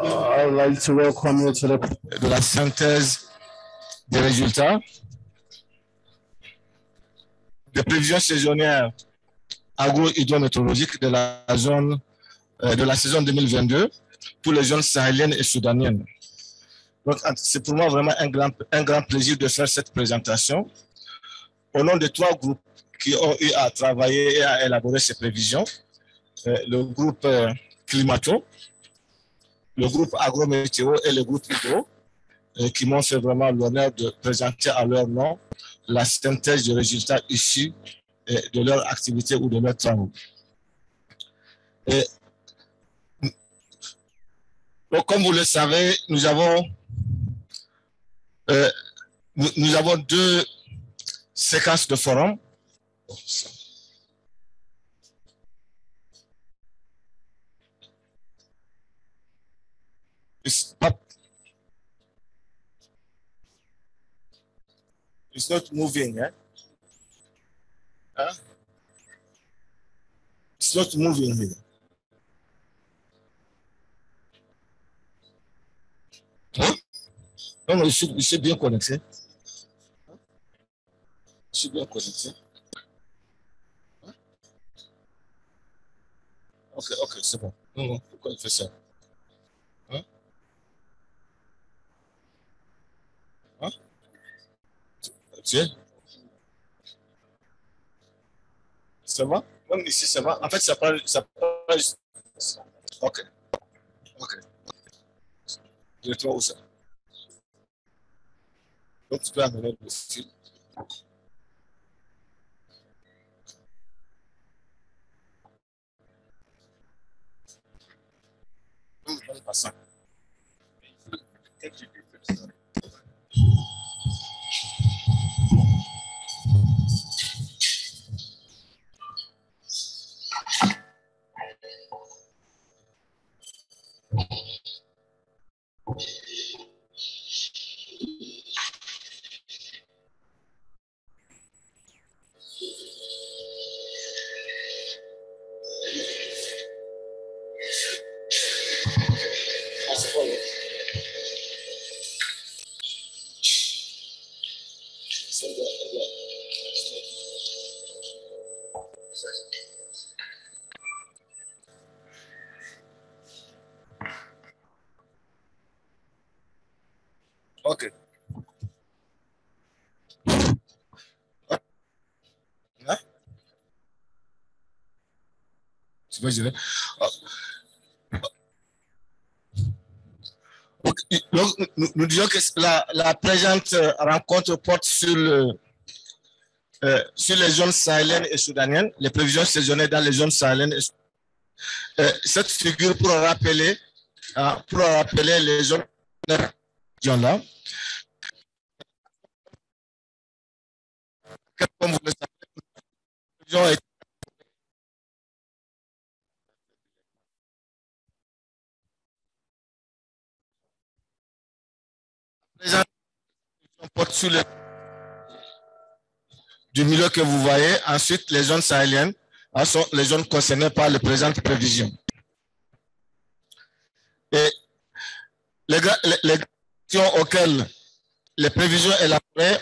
I would like to welcome you to de la synthèse des résultats des prévisions saisonnières agro-hydrométéorologiques de la zone de la saison 2022 pour les zones sahéliennes et soudaniennes. Donc, c'est pour moi vraiment un grand plaisir de faire cette présentation au nom de 3 groupes qui ont eu à travailler et à élaborer ces prévisions. Le groupe Climato, le groupe Agrométéo et le groupe Hydro, qui m'ont fait vraiment l'honneur de présenter à leur nom la synthèse des résultats issus de leur activité ou de leurs travaux. Donc, comme vous le savez, nous avons 2 séquences de forums. It's not moving, eh? Huh? It's not moving here. Hein? Non, je suis bien connecté. Je suis bien connecté. Ok, c'est bon. Non, pourquoi il fait ça? Hein? Hein? Tu es? Ça va? Même ici, ça va. En fait, ça parle. Ok. Je trouve où ça? Donc, tu peux amener le fil. Passant. Ok. Hein? Tu peux gérer. Donc, nous disons que la présente rencontre porte sur les zones sahéliennes et soudaniennes, les prévisions saisonnières dans les zones sahéliennes et soudaniennes. Cette figure pour rappeler les zones là. Comme vous le savez, on porte sur du milieu que vous voyez. Ensuite, les zones sahéliennes sont les zones concernées par les présentes prévisions. Et les questions auxquelles les prévisions élaborées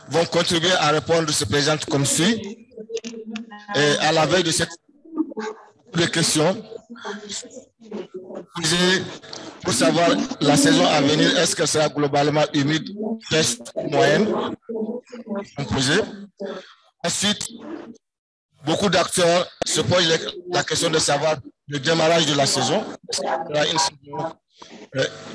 vont contribuer à répondre se présentent comme suit. Et à la veille de cette questions, pour savoir la saison à venir, est-ce qu'elle sera globalement humide, fraîche ou moyenne? Ensuite, beaucoup d'acteurs se posent la question de savoir le démarrage de la saison. Est-ce qu'il y aura une saison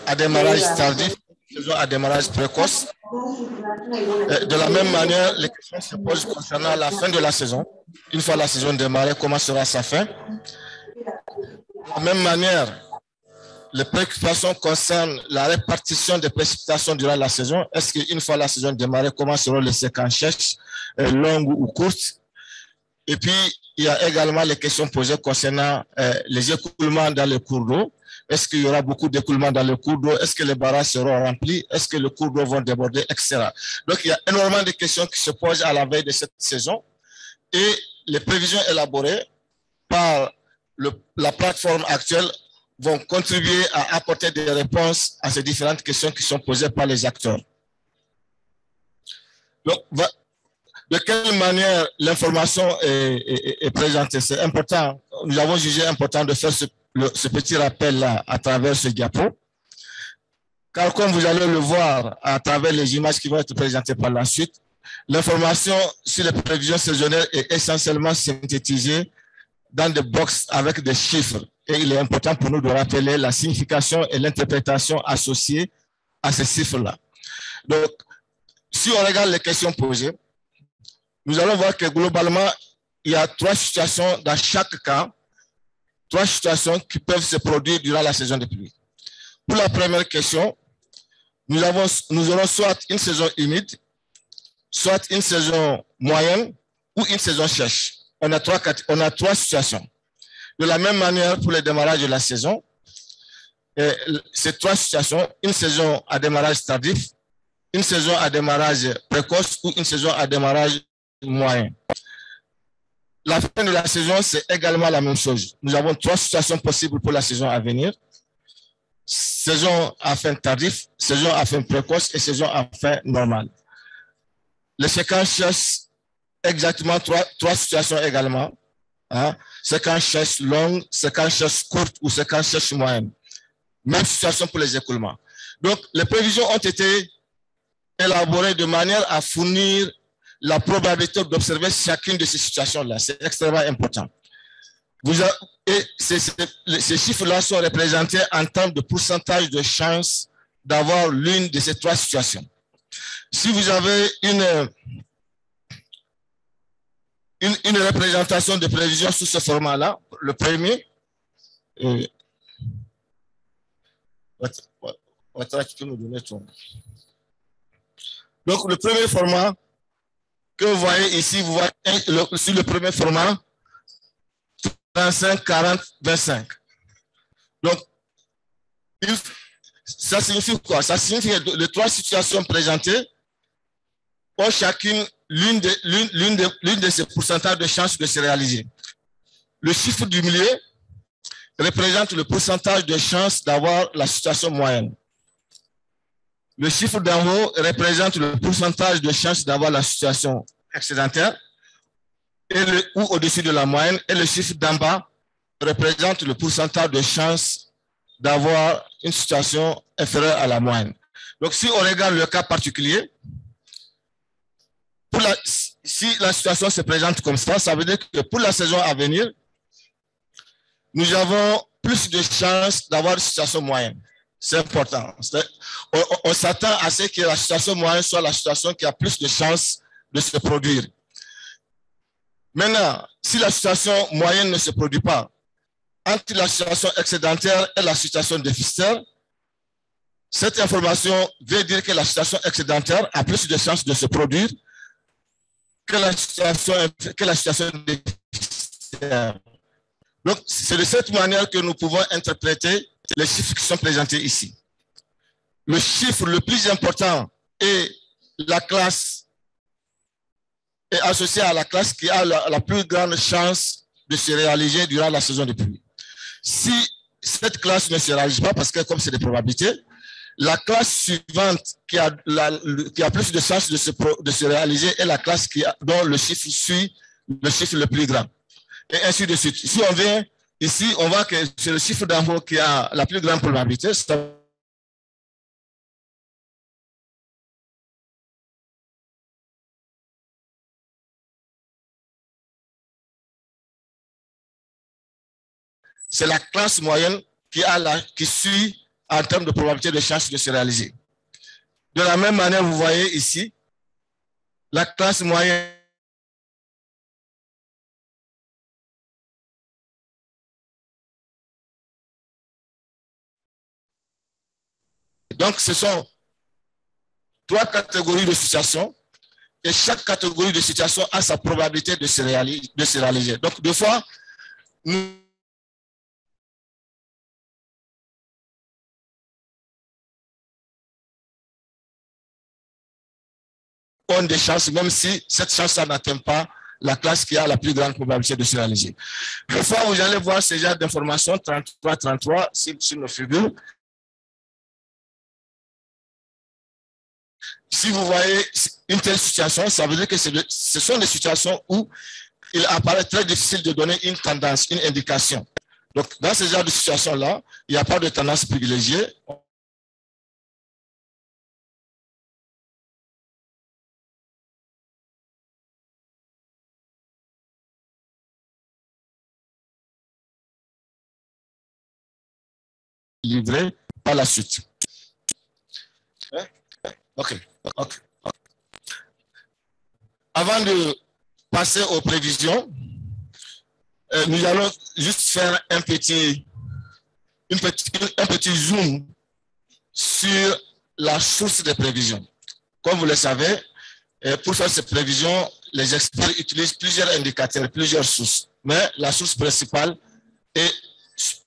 à démarrage tardif, une saison à démarrage précoce? De la même manière, les questions se posent concernant la fin de la saison. Une fois la saison démarrée, comment sera sa fin? De la même manière, les préoccupations concernent la répartition des précipitations durant la saison. Est-ce qu'une fois la saison démarrée, comment seront les séquences sèches, longues ou courtes? Et puis, il y a également les questions posées concernant les écoulements dans les cours d'eau. Est-ce qu'il y aura beaucoup d'écoulements dans le cours d'eau? Est-ce que les barrages seront remplis? Est-ce que les cours d'eau vont déborder, etc. Donc, il y a énormément de questions qui se posent à la veille de cette saison. Et les prévisions élaborées par la plateforme actuelle vont contribuer à apporter des réponses à ces différentes questions qui sont posées par les acteurs. Donc, de quelle manière l'information est présentée? C'est important. Nous avons jugé important de faire ce petit rappel-là à travers ce diapo. Car comme vous allez le voir à travers les images qui vont être présentées par la suite, l'information sur les prévisions saisonnières est essentiellement synthétisée dans des boxes avec des chiffres. Et il est important pour nous de rappeler la signification et l'interprétation associées à ces chiffres-là. Donc, si on regarde les questions posées, nous allons voir que globalement, il y a 3 situations dans chaque cas, 3 situations qui peuvent se produire durant la saison de pluie. Pour la première question, nous aurons soit une saison humide, soit une saison moyenne ou une saison sèche. On a 3 situations. De la même manière, pour le démarrage de la saison, ces 3 situations, une saison à démarrage tardif, une saison à démarrage précoce ou une saison à démarrage moyen. La fin de la saison, c'est également la même chose. Nous avons 3 situations possibles pour la saison à venir. Saison à fin tardif, saison à fin précoce et saison à fin normale. Les séquences cherchent exactement 3 situations également. Hein? Séquences cherchent longues, séquences cherchent courtes ou séquences cherchent moyennes. Même situation pour les écoulements. Donc, les prévisions ont été élaborées de manière à fournir la probabilité d'observer chacune de ces situations-là. C'est extrêmement important. Ces chiffres-là sont représentés en termes de pourcentage de chance d'avoir l'une de ces 3 situations. Si vous avez une représentation de prévision sous ce format-là, le premier, tu peux nous donner ton. Donc, le premier format que vous voyez ici, vous voyez sur le premier format, 35, 40, 25. Donc, ça signifie quoi? Ça signifie que les 3 situations présentées ont chacune l'une de ces pourcentages de chances de se réaliser. Le chiffre du milieu représente le pourcentage de chances d'avoir la situation moyenne. Le chiffre d'en haut représente le pourcentage de chances d'avoir la situation excédentaire ou au-dessus de la moyenne, et le chiffre d'en bas représente le pourcentage de chances d'avoir une situation inférieure à la moyenne. Donc, si on regarde le cas particulier, si la situation se présente comme ça veut dire que pour la saison à venir, nous avons plus de chances d'avoir une situation moyenne. C'est important. On s'attend à ce que la situation moyenne soit la situation qui a plus de chances de se produire. Maintenant, si la situation moyenne ne se produit pas, entre la situation excédentaire et la situation déficitaire, cette information veut dire que la situation excédentaire a plus de chances de se produire que la situation déficitaire. Donc, c'est de cette manière que nous pouvons interpréter les chiffres qui sont présentés ici. Le chiffre le plus important est la classe, est associé à la classe qui a la plus grande chance de se réaliser durant la saison de pluie. Si cette classe ne se réalise pas, parce que comme c'est des probabilités, la classe suivante qui a plus de chances de se réaliser est la classe dont le chiffre suit le chiffre le plus grand. Et ainsi de suite. Si on vient ici, on voit que c'est le chiffre d'en haut qui a la plus grande probabilité. C'est la classe moyenne qui suit en termes de probabilité de chance de se réaliser. De la même manière, vous voyez ici, la classe moyenne donc, ce sont 3 catégories de situations et chaque catégorie de situation a sa probabilité de se réaliser. Donc, deux fois, nous avons des chances, même si cette chance n'atteint pas la classe qui a la plus grande probabilité de se réaliser. Une fois vous allez voir ce genre d'informations, 33, 33, sur nos figures. Si vous voyez une telle situation, ça veut dire que ce sont des situations où il apparaît très difficile de donner une tendance, une indication. Donc, dans ce genre de situation-là, il n'y a pas de tendance privilégiée. Livré par la suite. OK. Avant de passer aux prévisions, nous allons juste faire un petit zoom sur la source des prévisions. Comme vous le savez, pour faire ces prévisions, les experts utilisent plusieurs indicateurs, plusieurs sources. Mais la source principale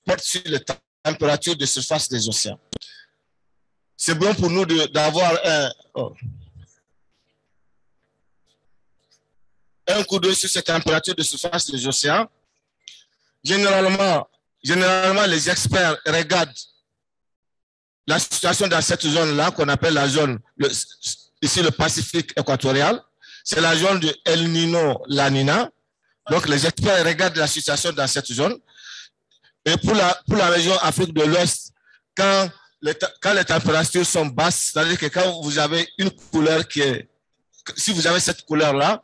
porte sur les températures de surface des océans. C'est bon pour nous d'avoir un coup d'œil sur ces températures de surface des océans. Généralement, les experts regardent la situation dans cette zone-là, qu'on appelle la zone, ici le Pacifique équatorial. C'est la zone de El Niño-La Niña. Donc, les experts regardent la situation dans cette zone. Et pour la région Afrique de l'Ouest, quand les températures sont basses, c'est-à-dire que quand vous avez une couleur si vous avez cette couleur-là,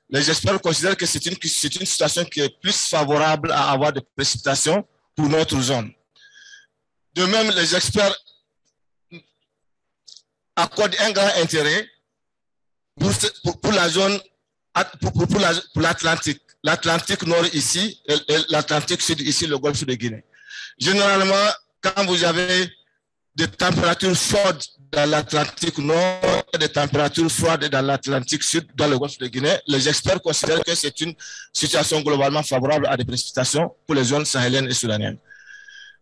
les experts considèrent que c'est une situation qui est plus favorable à avoir des précipitations pour notre zone. De même, les experts accordent un grand intérêt pour la zone, pour l'Atlantique. L'Atlantique Nord ici et l'Atlantique Sud ici, le Golfe de Guinée. Généralement, quand vous avez des températures chaudes dans l'Atlantique Nord et des températures froides dans l'Atlantique Sud, dans le Golfe de Guinée, les experts considèrent que c'est une situation globalement favorable à des précipitations pour les zones sahéliennes et soudaniennes.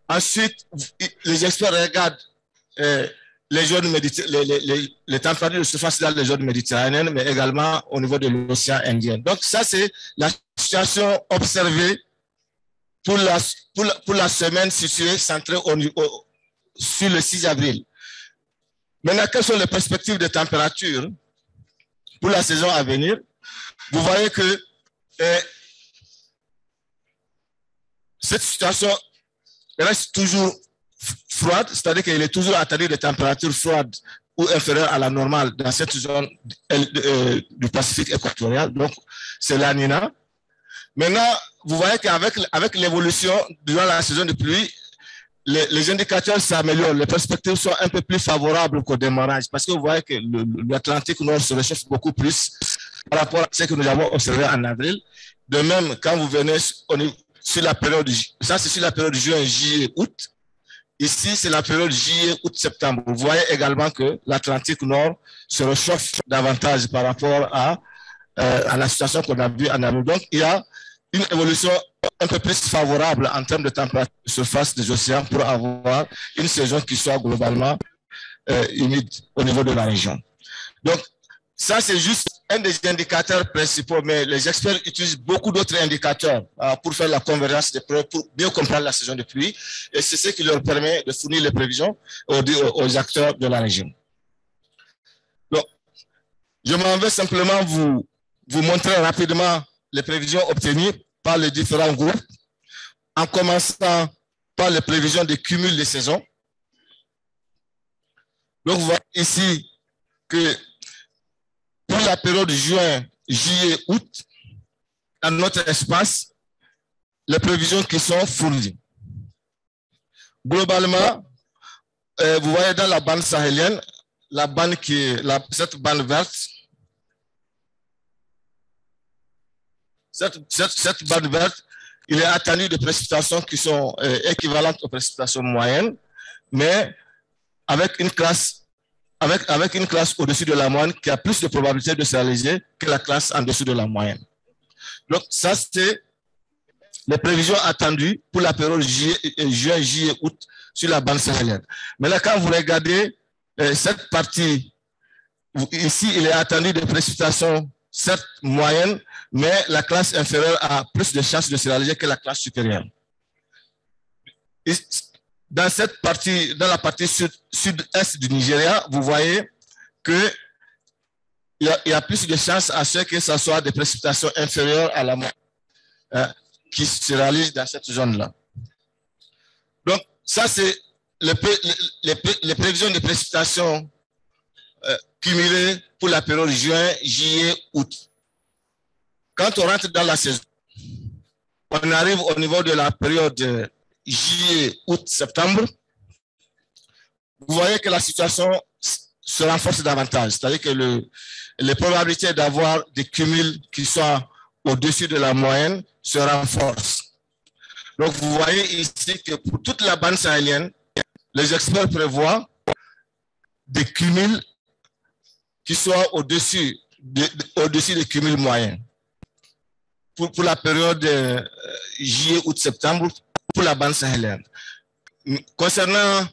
Ensuite, les experts regardent les températures de surface dans les zones méditerranéennes, mais également au niveau de l'océan Indien. Donc ça, c'est la situation observée pour la semaine située, centrée sur le 6 avril. Maintenant, quelles sont les perspectives de température pour la saison à venir? Vous voyez que cette situation reste toujours froide, c'est-à-dire qu'il est toujours atteint des températures froides ou inférieures à la normale dans cette zone du Pacifique équatorial. Donc, c'est la Nina. Maintenant, vous voyez qu'avec l'évolution durant la saison de pluie, les indicateurs s'améliorent, les perspectives sont un peu plus favorables qu'au démarrage, parce que vous voyez que l'Atlantique Nord se réchauffe beaucoup plus par rapport à ce que nous avons observé en avril. De même, quand vous venez sur la période, ça c'est sur la période juin, juillet, août. Ici, c'est la période juillet, août, septembre. Vous voyez également que l'Atlantique Nord se réchauffe davantage par rapport à la situation qu'on a vue en avril. Donc, il y a une évolution un peu plus favorable en termes de température de surface des océans pour avoir une saison qui soit globalement humide au niveau de la région. Donc, ça, c'est juste un des indicateurs principaux, mais les experts utilisent beaucoup d'autres indicateurs pour faire la convergence des preuves, pour bien comprendre la saison de pluie, et c'est ce qui leur permet de fournir les prévisions aux acteurs de la région. Donc, je m'en vais simplement vous montrer rapidement les prévisions obtenues par les différents groupes, en commençant par les prévisions de cumul des saisons. Donc, vous voyez ici que pour la période juin, juillet, août, dans notre espace, les prévisions qui sont fournies. Globalement, vous voyez dans la bande sahélienne, la bande cette bande verte, cette bande verte, il est attendu de précipitations qui sont équivalentes aux précipitations moyennes, mais avec une classe au-dessus de la moyenne qui a plus de probabilité de se réaliser que la classe en dessous de la moyenne. Donc, ça, c'est les prévisions attendues pour la période juin, juillet, août sur la bande sahélienne. Mais là, quand vous regardez cette partie, ici, il est attendu des précipitations certes moyenne, mais la classe inférieure a plus de chances de se réaliser que la classe supérieure. Et dans cette partie, dans la partie sud-est du Nigeria, vous voyez que il y a plus de chances à ce que ce soit des précipitations inférieures à la moyenne qui se réalisent dans cette zone-là. Donc, ça, c'est les prévisions de précipitations cumulées pour la période juin, juillet, août. Quand on rentre dans la saison, on arrive au niveau de la période juillet, août, septembre. Vous voyez que la situation se renforce davantage. C'est-à-dire que les probabilités d'avoir des cumuls qui soient au-dessus de la moyenne se renforcent. Donc, vous voyez ici que pour toute la bande sahélienne, les experts prévoient des cumuls qui soient au-dessus des cumuls moyens. Pour la période juillet, août, septembre, pour la bande sahélienne. Concernant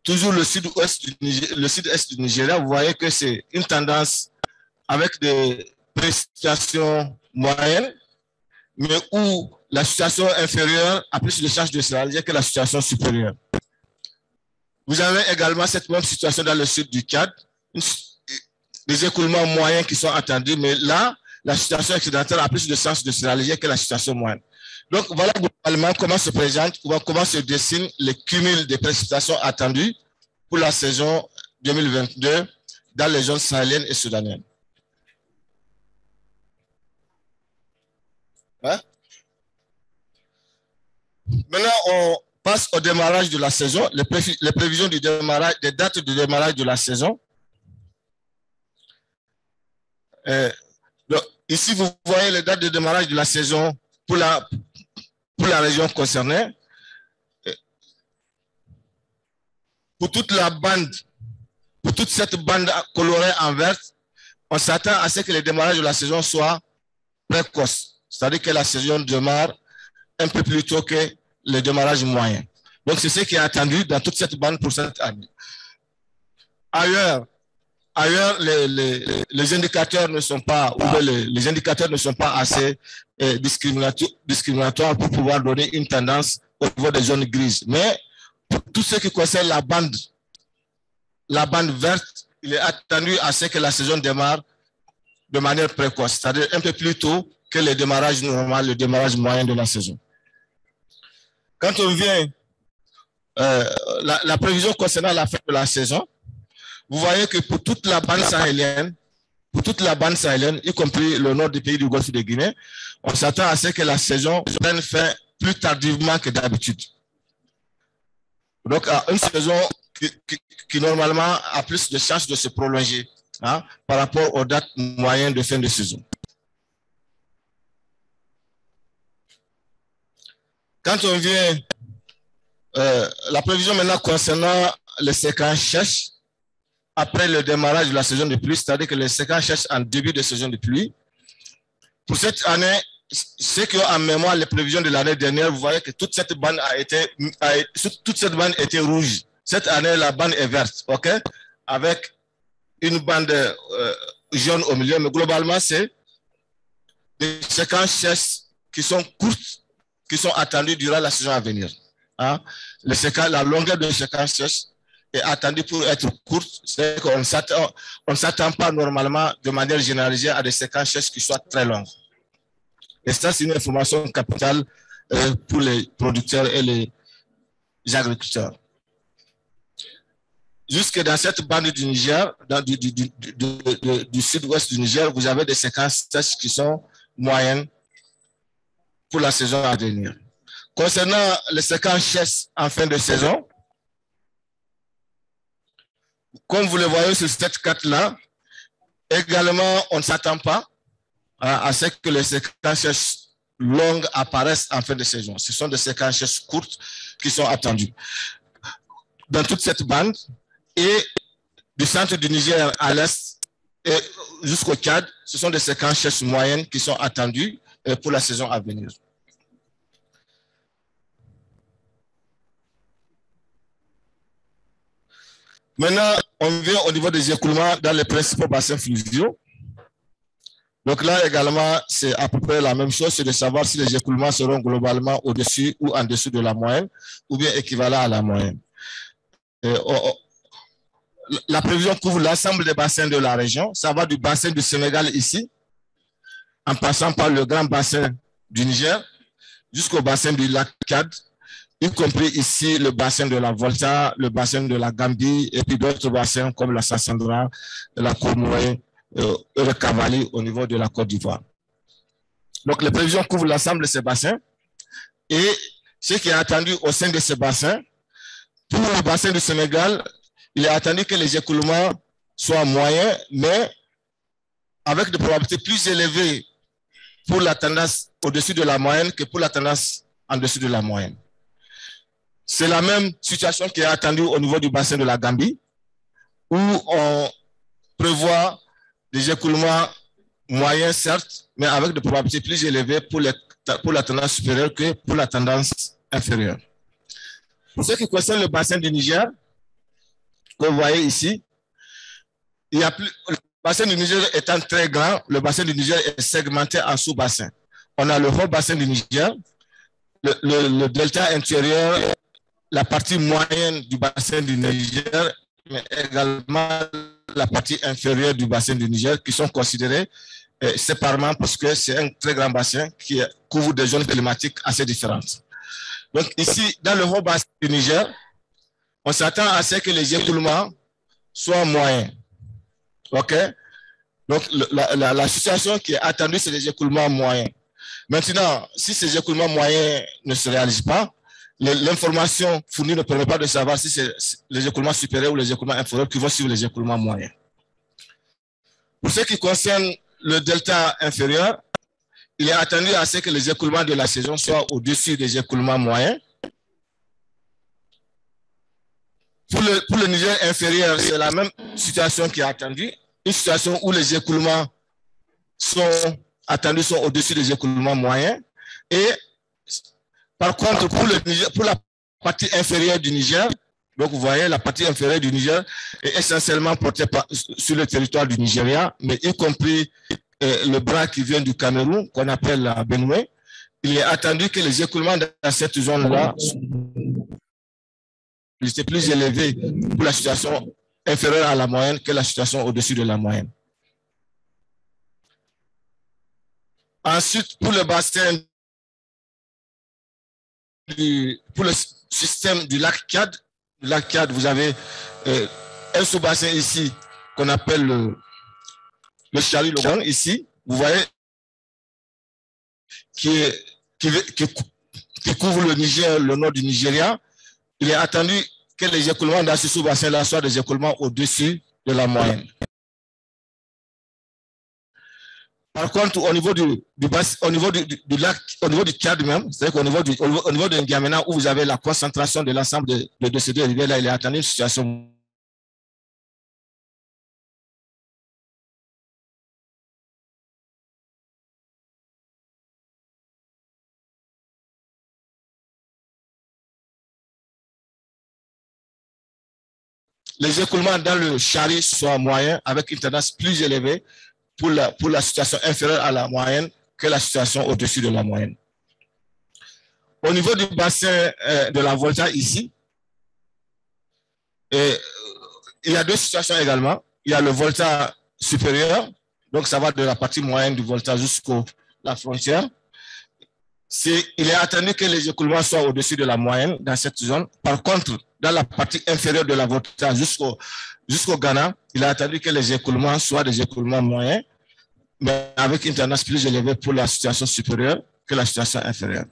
toujours le sud-est du Nigeria, vous voyez que c'est une tendance avec des précipitations moyennes, mais où la situation inférieure a plus de chances de se réaliser que la situation supérieure. Vous avez également cette même situation dans le sud du Tchad, des écoulements moyens qui sont attendus, mais là, la situation excédentaire a plus de chances de se réaliser que la situation moyenne. Donc, voilà globalement comment se présente, comment se dessinent les cumuls de précipitations attendues pour la saison 2022 dans les zones sahéliennes et soudaniennes. Hein? Maintenant, on passe au démarrage de la saison, les prévisions du démarrage, des dates de démarrage de la saison. Donc, ici, vous voyez les dates de démarrage de la saison pour la région concernée. Pour toute la bande, pour toute cette bande colorée en vert, on s'attend à ce que le démarrage de la saison soit précoce. C'est-à-dire que la saison démarre un peu plus tôt que le démarrage moyen. Donc, c'est ce qui est attendu dans toute cette bande pour cette année. Ailleurs, les indicateurs ne sont pas, les indicateurs ne sont pas assez discriminatoires pour pouvoir donner une tendance au niveau des zones grises. Mais pour tout ce qui concerne la bande verte, il est attendu à ce que la saison démarre de manière précoce, c'est-à-dire un peu plus tôt que le démarrage normal, le démarrage moyen de la saison. Quand on vient, la prévision concernant la fin de la saison, vous voyez que pour toute la bande sahélienne, y compris le nord du pays du Golfe de Guinée, on s'attend à ce que la saison prenne fin plus tardivement que d'habitude. Donc, à une saison qui normalement a plus de chances de se prolonger par rapport aux dates moyennes de fin de saison. Quand on vient, la prévision maintenant concernant les séquences sèches, après le démarrage de la saison de pluie, c'est-à-dire que les séquences sèches en début de saison de pluie. Pour cette année, ceux qui ont en mémoire les prévisions de l'année dernière, vous voyez que toute cette bande était rouge. Cette année, la bande est verte, ok, avec une bande jaune au milieu, mais globalement, c'est des séquences sèches qui sont courtes, qui sont attendues durant la saison à venir. Hein? La longueur de séquences sèches est attendue pour être courte, c'est qu'on ne s'attend pas normalement de manière généralisée à des séquences sèches qui soient très longues. Et ça, c'est une information capitale pour les producteurs et les agriculteurs. Jusque dans cette bande du Niger, du sud-ouest du Niger, vous avez des séquences sèches qui sont moyennes pour la saison à venir. Concernant les séquences sèches en fin de saison, comme vous le voyez sur cette carte-là, également, on ne s'attend pas à ce que les séquences sèches longues apparaissent en fin de saison. Ce sont des séquences sèches courtes qui sont attendues. Dans toute cette bande, et du centre du Niger à l'est et jusqu'au Tchad, ce sont des séquences sèches moyennes qui sont attendues pour la saison à venir. Maintenant, on vient au niveau des écoulements dans les principaux bassins fluviaux. Donc là également, c'est à peu près la même chose, c'est de savoir si les écoulements seront globalement au-dessus ou en dessous de la moyenne, ou bien équivalents à la moyenne. La prévision couvre l'ensemble des bassins de la région. Ça va du bassin du Sénégal ici, en passant par le grand bassin du Niger, jusqu'au bassin du lac Tchad, y compris ici le bassin de la Volta, le bassin de la Gambie, et puis d'autres bassins comme la Sassandra, la Comoé, le Cavali au niveau de la Côte d'Ivoire. Donc, les prévisions couvrent l'ensemble de ces bassins. Et ce qui est attendu au sein de ces bassins, pour le bassin du Sénégal, il est attendu que les écoulements soient moyens, mais avec des probabilités plus élevées pour la tendance au-dessus de la moyenne que pour la tendance en dessous de la moyenne. C'est la même situation qui est attendue au niveau du bassin de la Gambie, où on prévoit des écoulements moyens, certes, mais avec des probabilités plus élevées pour la tendance supérieure que pour la tendance inférieure. Pour ce qui concerne le bassin du Niger, que vous voyez ici, le bassin du Niger étant très grand, le bassin du Niger est segmenté en sous-bassins. On a le haut bassin du Niger, le delta intérieur, la partie moyenne du bassin du Niger, mais également la partie inférieure du bassin du Niger, qui sont considérés séparément parce que c'est un très grand bassin qui couvre des zones climatiques assez différentes. Donc ici, dans le haut bassin du Niger, on s'attend à ce que les écoulements soient moyens. OK? Donc la situation qui est attendue, c'est les écoulements moyens. Maintenant, si ces écoulements moyens ne se réalisent pas, l'information fournie ne permet pas de savoir si c'est les écoulements supérieurs ou les écoulements inférieurs qui vont suivre les écoulements moyens. Pour ce qui concerne le delta inférieur, il est attendu à ce que les écoulements de la saison soient au-dessus des écoulements moyens. Pour le Niger inférieur, c'est la même situation qui est attendue, une situation où les écoulements sont attendus sont au-dessus des écoulements moyens. Et par contre, pour la partie inférieure du Niger, donc vous voyez, la partie inférieure du Niger est essentiellement portée sur le territoire du Nigeria, mais y compris le bras qui vient du Cameroun, qu'on appelle la Benoué. Il est attendu que les écoulements dans cette zone-là soient plus élevés pour la situation inférieure à la moyenne que la situation au-dessus de la moyenne. Ensuite, pour le bassin, pour le système du lac Tchad, vous avez un sous-bassin ici qu'on appelle le Chari-Logon, ici, vous voyez, qui couvre le Niger, le nord du Nigeria. Il est attendu que les écoulements dans ce sous-bassin-là soient des écoulements au-dessus de la moyenne. Par contre, au niveau du lac, au niveau du Tchad même, c'est-à-dire qu'au niveau de N'Djamena, où vous avez la concentration de l'ensemble de ces deux rivières-là, il est attendu une situation. Les écoulements dans le Chari soient moyens avec une tendance plus élevée pour la situation inférieure à la moyenne que la situation au-dessus de la moyenne. Au niveau du bassin de la Volta ici, il y a deux situations également. Il y a le Volta supérieur, donc ça va de la partie moyenne du Volta jusqu'à la frontière. Il est attendu que les écoulements soient au-dessus de la moyenne dans cette zone. Par contre, dans la partie inférieure de la Volta jusqu'au Ghana, il est attendu que les écoulements soient des écoulements moyens, mais avec une tendance plus élevée pour la situation supérieure que la situation inférieure.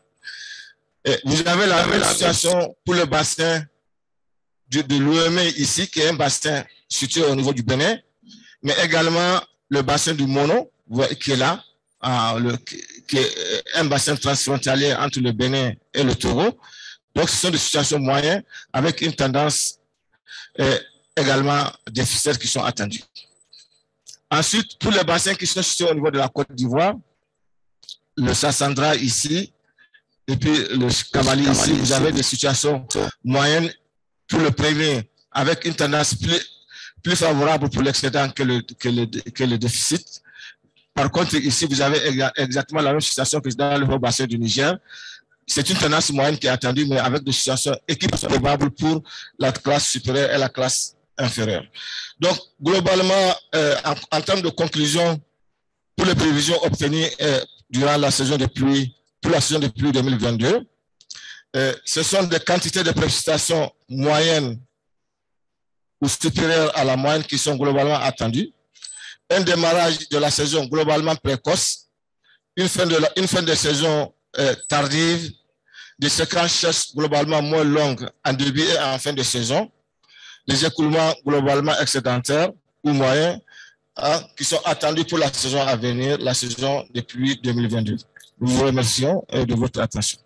Et vous avez la même situation pour le bassin de l'Ouémé ici, qui est un bassin situé au niveau du Bénin, mais également le bassin du Mono, qui est là, qui est un bassin transfrontalier entre le Bénin et le Togo. Donc, ce sont des situations moyennes avec une tendance également déficitaire qui sont attendues. Ensuite, pour les bassins qui sont situés au niveau de la Côte d'Ivoire, le Sassandra ici, et puis le Cavali ici, vous avez des situations moyennes pour le premier, avec une tendance plus favorable pour l'excédent que le déficit. Par contre, ici, vous avez exactement la même situation que dans le haut bassin du Niger. C'est une tendance moyenne qui est attendue, mais avec des situations équiparables pour la classe supérieure et la classe inférieure. Donc, globalement, en termes de conclusion, pour les prévisions obtenues durant la saison de pluie, pour la saison de pluie 2022, ce sont des quantités de précipitations moyennes ou supérieures à la moyenne qui sont globalement attendues. Un démarrage de la saison globalement précoce, une fin de saison tardive, des séquences sèches globalement moins longues en début et en fin de saison, des écoulements globalement excédentaires ou moyens qui sont attendus pour la saison à venir, la saison de pluie 2022. Nous vous remercions de votre attention.